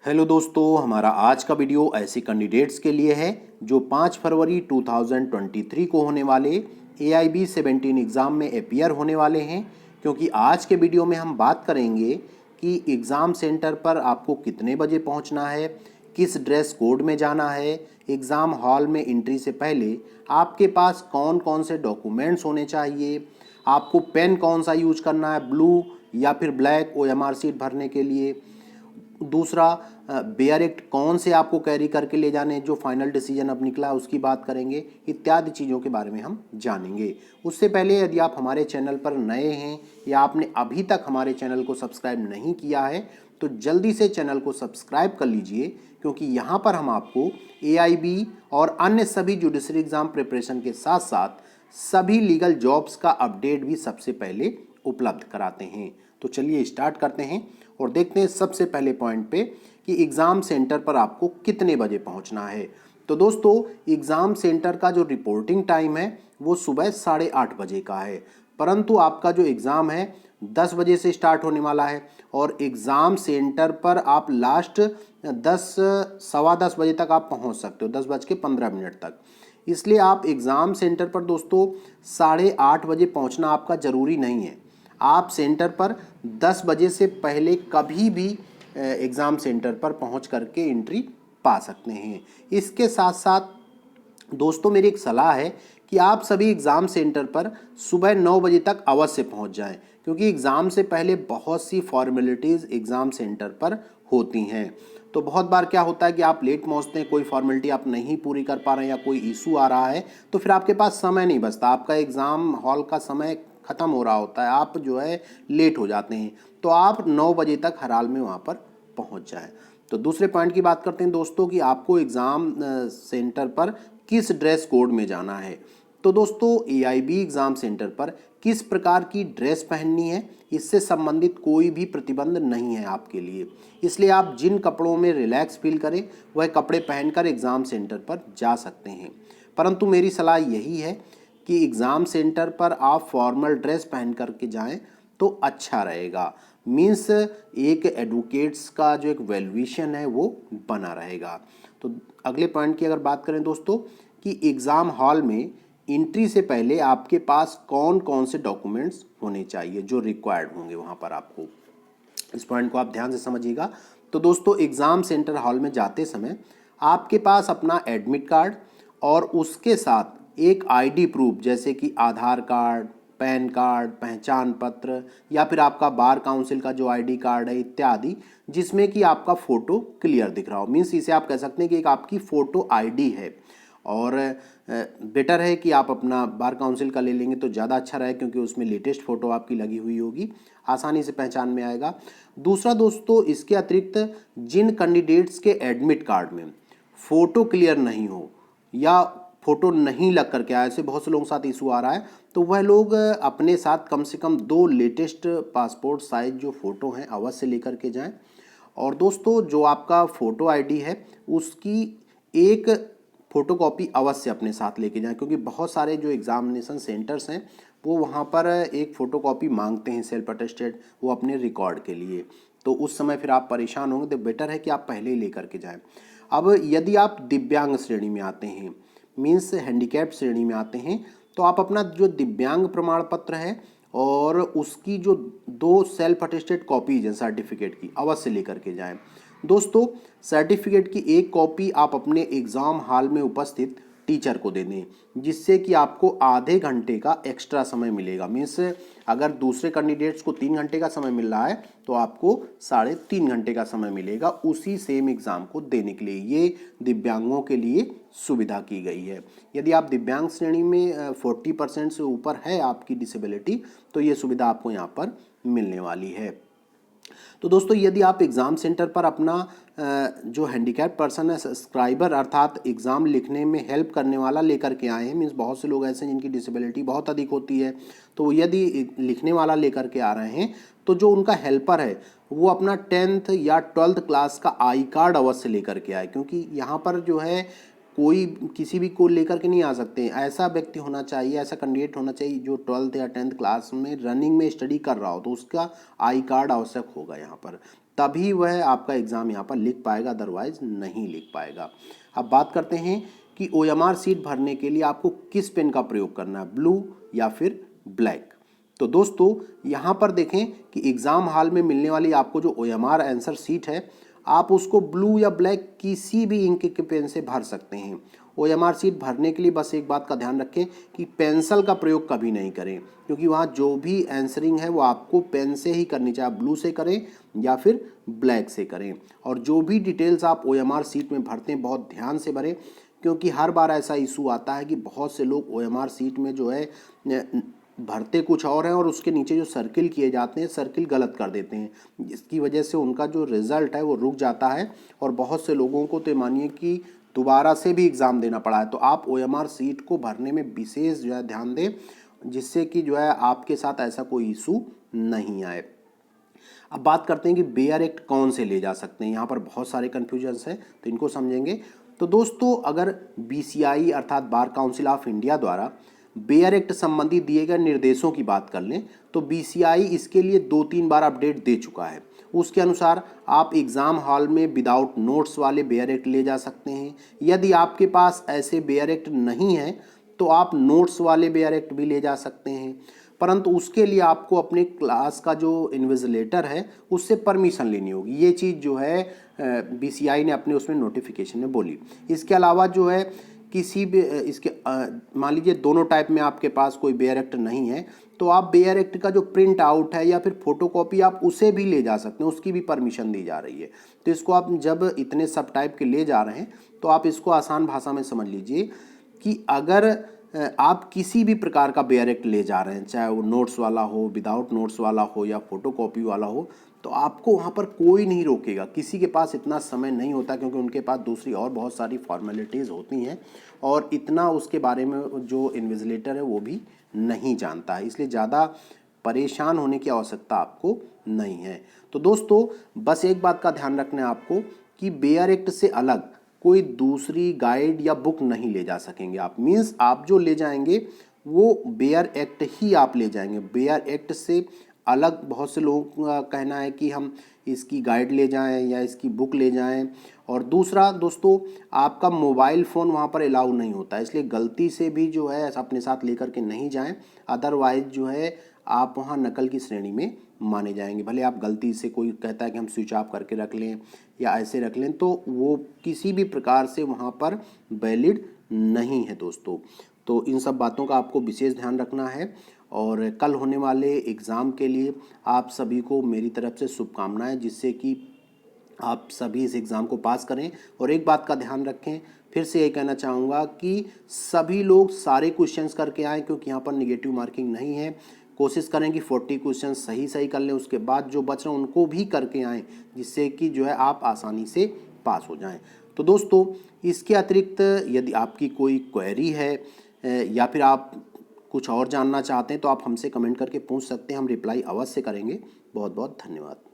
Hello दोस्तों, हमारा आज का वीडियो ऐसे कैंडिडेट्स के लिए है जो 5 फरवरी 2023 को होने वाले AIB 17 एग्ज़ाम में अपीयर होने वाले हैं। क्योंकि आज के वीडियो में हम बात करेंगे कि एग्ज़ाम सेंटर पर आपको कितने बजे पहुंचना है, किस ड्रेस कोड में जाना है, एग्ज़ाम हॉल में एंट्री से पहले आपके पास कौन कौन से डॉक्यूमेंट्स होने चाहिए, आपको पेन कौन सा यूज करना है, ब्लू या फिर ब्लैक OMR सीट भरने के लिए, दूसरा बेयर एक्ट कौन से आपको कैरी करके ले जाने, जो फाइनल डिसीजन अब निकला उसकी बात करेंगे, इत्यादि चीज़ों के बारे में हम जानेंगे। उससे पहले यदि आप हमारे चैनल पर नए हैं या आपने अभी तक हमारे चैनल को सब्सक्राइब नहीं किया है तो जल्दी से चैनल को सब्सक्राइब कर लीजिए, क्योंकि यहाँ पर हम आपको AIB और अन्य सभी जुडिशरी एग्ज़ाम प्रिपरेशन के साथ साथ सभी लीगल जॉब्स का अपडेट भी सबसे पहले उपलब्ध कराते हैं। तो चलिए स्टार्ट करते हैं और देखते हैं सबसे पहले पॉइंट पे कि एग्ज़ाम सेंटर पर आपको कितने बजे पहुंचना है। तो दोस्तों, एग्ज़ाम सेंटर का जो रिपोर्टिंग टाइम है वो सुबह 8:30 बजे का है, परंतु आपका जो एग्ज़ाम है 10 बजे से स्टार्ट होने वाला है और एग्ज़ाम सेंटर पर आप लास्ट 10 सवा 10 बजे तक आप पहुंच सकते हो, 10:15 तक। इसलिए आप एग्ज़ाम सेंटर पर दोस्तों 8:30 बजे पहुंचना आपका ज़रूरी नहीं है। आप सेंटर पर 10 बजे से पहले कभी भी एग्ज़ाम सेंटर पर पहुंच करके एंट्री पा सकते हैं। इसके साथ साथ दोस्तों मेरी एक सलाह है कि आप सभी एग्ज़ाम सेंटर पर सुबह 9 बजे तक अवश्य पहुंच जाएं, क्योंकि एग्ज़ाम से पहले बहुत सी फॉर्मेलिटीज़ एग्ज़ाम सेंटर पर होती हैं। तो बहुत बार क्या होता है कि आप लेट पहुंचते हैं, कोई फॉर्मेलिटी आप नहीं पूरी कर पा रहे हैं या कोई इशू आ रहा है, तो फिर आपके पास समय नहीं बचता, आपका एग्ज़ाम हॉल का समय ख़त्म हो रहा होता है, आप जो है लेट हो जाते हैं। तो आप 9 बजे तक हर हाल में वहाँ पर पहुँच जाएं। तो दूसरे पॉइंट की बात करते हैं दोस्तों कि आपको एग्ज़ाम सेंटर पर किस ड्रेस कोड में जाना है। तो दोस्तों AIB एग्ज़ाम सेंटर पर किस प्रकार की ड्रेस पहननी है, इससे संबंधित कोई भी प्रतिबंध नहीं है आपके लिए। इसलिए आप जिन कपड़ों में रिलैक्स फील करें वह कपड़े पहनकर एग्ज़ाम सेंटर पर जा सकते हैं। परंतु मेरी सलाह यही है कि एग्ज़ाम सेंटर पर आप फॉर्मल ड्रेस पहन करके जाएं तो अच्छा रहेगा। मीन्स एक एडवोकेट्स का जो एक वैल्यूएशन है वो बना रहेगा। तो अगले पॉइंट की अगर बात करें दोस्तों कि एग्ज़ाम हॉल में एंट्री से पहले आपके पास कौन कौन से डॉक्यूमेंट्स होने चाहिए जो रिक्वायर्ड होंगे वहाँ पर आपको, इस पॉइंट को आप ध्यान से समझिएगा। तो दोस्तों एग्ज़ाम सेंटर हॉल में जाते समय आपके पास अपना एडमिट कार्ड और उसके साथ एक ID प्रूफ जैसे कि आधार कार्ड, पैन कार्ड, पहचान पत्र या फिर आपका बार काउंसिल का जो ID कार्ड है इत्यादि, जिसमें कि आपका फ़ोटो क्लियर दिख रहा हो। मीन्स इसे आप कह सकते हैं कि एक आपकी फ़ोटो ID है। और बेटर है कि आप अपना बार काउंसिल का ले लेंगे तो ज़्यादा अच्छा रहे, क्योंकि उसमें लेटेस्ट फ़ोटो आपकी लगी हुई होगी, आसानी से पहचान में आएगा। दूसरा दोस्तों, इसके अतिरिक्त जिन कैंडिडेट्स के एडमिट कार्ड में फ़ोटो क्लियर नहीं हो या फ़ोटो नहीं लग करके आया, ऐसे बहुत से लोगों के साथ इशू आ रहा है, तो वह लोग अपने साथ कम से कम 2 लेटेस्ट पासपोर्ट साइज़ जो फ़ोटो हैं अवश्य लेकर के जाएं। और दोस्तों जो आपका फ़ोटो ID है उसकी एक फ़ोटोकॉपी अवश्य अपने साथ लेके जाएं, क्योंकि बहुत सारे जो एग्ज़ामिनेशन सेंटर्स हैं वो वहाँ पर एक फ़ोटोकॉपी मांगते हैं सेल्फ अटेस्टेड, वो अपने रिकॉर्ड के लिए। तो उस समय फिर आप परेशान होंगे, तो बेटर है कि आप पहले ही लेकर के जाएं। अब यदि आप दिव्यांग श्रेणी में आते हैं, मीन्स हैंडीकैप्ड श्रेणी में आते हैं, तो आप अपना जो दिव्यांग प्रमाण पत्र है और उसकी जो 2 सेल्फ अटेस्टेड कॉपीज हैं सर्टिफिकेट की, अवश्य लेकर के जाएं। दोस्तों सर्टिफिकेट की एक कॉपी आप अपने एग्ज़ाम हॉल में उपस्थित टीचर को दे दें, जिससे कि आपको आधे घंटे का एक्स्ट्रा समय मिलेगा। मीन्स अगर दूसरे कैंडिडेट्स को 3 घंटे का समय मिल रहा है तो आपको 3.5 घंटे का समय मिलेगा उसी सेम एग्ज़ाम को देने के लिए। ये दिव्यांगों के लिए सुविधा की गई है। यदि आप दिव्यांग श्रेणी में 40% से ऊपर है आपकी डिसेबिलिटी, तो ये सुविधा आपको यहाँ पर मिलने वाली है। तो दोस्तों यदि आप एग्ज़ाम सेंटर पर अपना जो हैंडीकैप पर्सन है, सब्सक्राइबर अर्थात एग्ज़ाम लिखने में हेल्प करने वाला लेकर के आए हैं, मीन्स बहुत से लोग ऐसे हैं जिनकी डिसेबिलिटी बहुत अधिक होती है, तो यदि लिखने वाला लेकर के आ रहे हैं तो जो उनका हेल्पर है वो अपना 10th या 12th क्लास का आई कार्ड अवश्य लेकर के आए, क्योंकि यहाँ पर जो है कोई किसी भी को लेकर के नहीं आ सकते। ऐसा व्यक्ति होना चाहिए, ऐसा कैंडिडेट होना चाहिए जो 12th या 10th क्लास में रनिंग में स्टडी कर रहा हो, तो उसका आई कार्ड आवश्यक होगा यहाँ पर, तभी वह आपका एग्ज़ाम यहाँ पर लिख पाएगा, अदरवाइज़ नहीं लिख पाएगा। अब बात करते हैं कि OMR सीट भरने के लिए आपको किस पेन का प्रयोग करना है, ब्लू या फिर ब्लैक। तो दोस्तों यहाँ पर देखें कि एग्ज़ाम हॉल में मिलने वाली आपको जो OMR आंसर सीट है, आप उसको ब्लू या ब्लैक किसी भी इंक के पेन से भर सकते हैं। OMR सीट भरने के लिए बस एक बात का ध्यान रखें कि पेंसिल का प्रयोग कभी नहीं करें, क्योंकि वहाँ जो भी आंसरिंग है वो आपको पेन से ही करनी चाहिए, ब्लू से करें या फिर ब्लैक से करें। और जो भी डिटेल्स आप OMR सीट में भरते हैं बहुत ध्यान से भरें, क्योंकि हर बार ऐसा इशू आता है कि बहुत से लोग OMR सीट में जो है भरते कुछ और हैं और उसके नीचे जो सर्किल किए जाते हैं सर्किल गलत कर देते हैं, जिसकी वजह से उनका जो रिज़ल्ट है वो रुक जाता है और बहुत से लोगों को तो मानिए कि दोबारा से भी एग्ज़ाम देना पड़ा है। तो आप OMR सीट को भरने में विशेष जो है ध्यान दें, जिससे कि जो है आपके साथ ऐसा कोई इशू नहीं आए। अब बात करते हैं कि बेयर एक्ट कौन से ले जा सकते हैं। यहाँ पर बहुत सारे कन्फ्यूजन्स हैं तो इनको समझेंगे। तो दोस्तों अगर BCI अर्थात बार काउंसिल ऑफ इंडिया द्वारा बेयर एक्ट संबंधी दिए गए निर्देशों की बात कर लें तो BCI इसके लिए 2-3 बार अपडेट दे चुका है। उसके अनुसार आप एग्ज़ाम हॉल में विदाउट नोट्स वाले बेयर एक्ट ले जा सकते हैं। यदि आपके पास ऐसे बेयर एक्ट नहीं है तो आप नोट्स वाले बेयर एक्ट भी ले जा सकते हैं, परंतु उसके लिए आपको अपने क्लास का जो इन्विजिलेटर है उससे परमिशन लेनी होगी। ये चीज़ जो है BCI ने अपने उसमें नोटिफिकेशन में बोली। इसके अलावा जो है किसी भी इसके मान लीजिए दोनों टाइप में आपके पास कोई बेयर एक्ट नहीं है तो आप बेयर एक्ट का जो प्रिंट आउट है या फिर फोटोकॉपी आप उसे भी ले जा सकते हैं, उसकी भी परमिशन दी जा रही है। तो इसको आप जब इतने सब टाइप के ले जा रहे हैं तो आप इसको आसान भाषा में समझ लीजिए कि अगर आप किसी भी प्रकार का बेयर एक्ट ले जा रहे हैं, चाहे वो नोट्स वाला हो, विदाउट नोट्स वाला हो या फोटोकॉपी वाला हो, तो आपको वहाँ पर कोई नहीं रोकेगा। किसी के पास इतना समय नहीं होता क्योंकि उनके पास दूसरी और बहुत सारी फॉर्मेलिटीज़ होती हैं और इतना उसके बारे में जो इन्विजिलेटर है वो भी नहीं जानता है, इसलिए ज़्यादा परेशान होने की आवश्यकता आपको नहीं है। तो दोस्तों बस एक बात का ध्यान रखना है आपको कि बेयर एक्ट से अलग कोई दूसरी गाइड या बुक नहीं ले जा सकेंगे आप। मीन्स आप जो ले जाएंगे वो बेयर एक्ट ही आप ले जाएंगे। बेयर एक्ट से अलग बहुत से लोगों का कहना है कि हम इसकी गाइड ले जाएं या इसकी बुक ले जाएं। और दूसरा दोस्तों आपका मोबाइल फ़ोन वहाँ पर अलाउ नहीं होता, इसलिए गलती से भी जो है अपने साथ लेकर के नहीं जाएं, अदरवाइज जो है आप वहाँ नकल की श्रेणी में माने जाएंगे। भले आप गलती से कोई कहता है कि हम स्विच ऑफ करके रख लें या ऐसे रख लें, तो वो किसी भी प्रकार से वहाँ पर वैलिड नहीं है दोस्तों। तो इन सब बातों का आपको विशेष ध्यान रखना है और कल होने वाले एग्ज़ाम के लिए आप सभी को मेरी तरफ से शुभकामनाएं, जिससे कि आप सभी इस एग्ज़ाम को पास करें। और एक बात का ध्यान रखें, फिर से ये कहना चाहूँगा कि सभी लोग सारे क्वेश्चंस करके आएँ, क्योंकि यहाँ पर नेगेटिव मार्किंग नहीं है। कोशिश करें कि 40 क्वेश्चन सही कर लें, उसके बाद जो बच रहे हैं उनको भी करके आएँ, जिससे कि जो है आप आसानी से पास हो जाएं। तो दोस्तों इसके अतिरिक्त यदि आपकी कोई क्वेरी है या फिर आप कुछ और जानना चाहते हैं तो आप हमसे कमेंट करके पूछ सकते हैं, हम रिप्लाई अवश्य करेंगे। बहुत बहुत धन्यवाद।